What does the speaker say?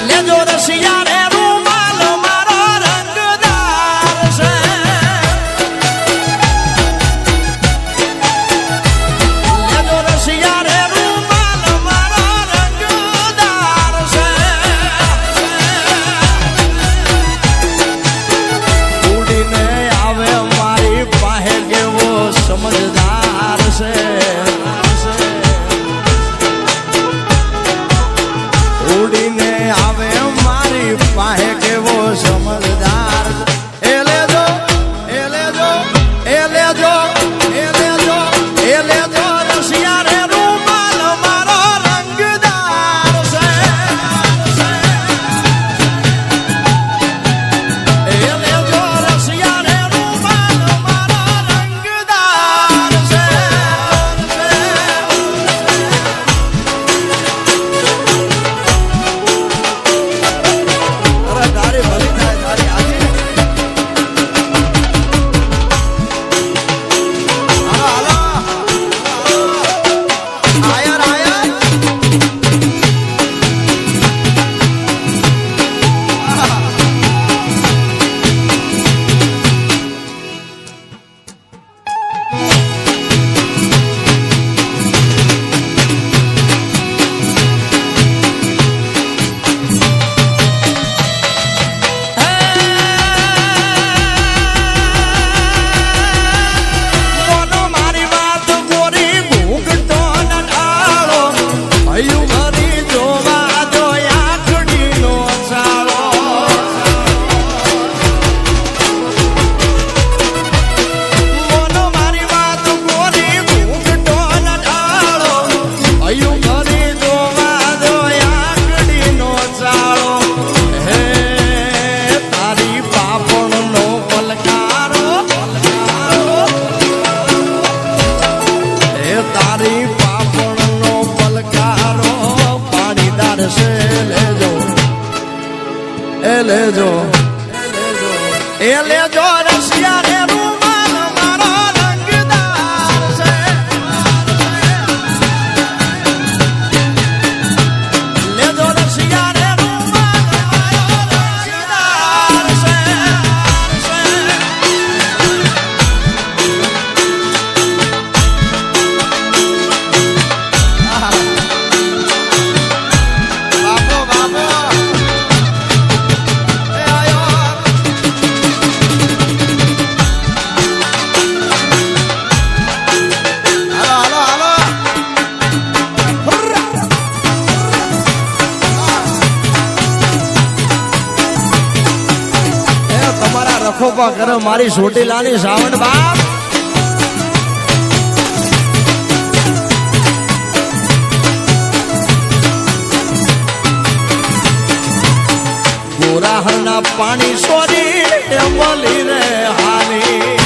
લેજો રસિયા રે રૂમાલ મારો રંગદાર છે લેજો રસિયા રે રૂમાલ મારો રંગદાર છે ઉડીને આવે મારી પાસે કેવો સમજદાર છે ઉડીને આવે મારી પાસે કેવો સમજદાર એ લેજો એ લેજો એ લેજો એ લેજો એ લેજો રસિયા રે રૂમાલ મારો રંગદાર છે એ લેજો રસિયા રે રૂમાલ મારો રંગદાર છે લેજો એ લેજો રસિયા રે રૂમાલ મારો રંગદાર છે લેજો રસિયા રે રૂમાલ મારો રંગદાર છે બાપો બાપો રખોપા કરે મારી ચોટીલાની સાવણ બાપ ગોરાહરના પાણી સોરી મળી રે હાની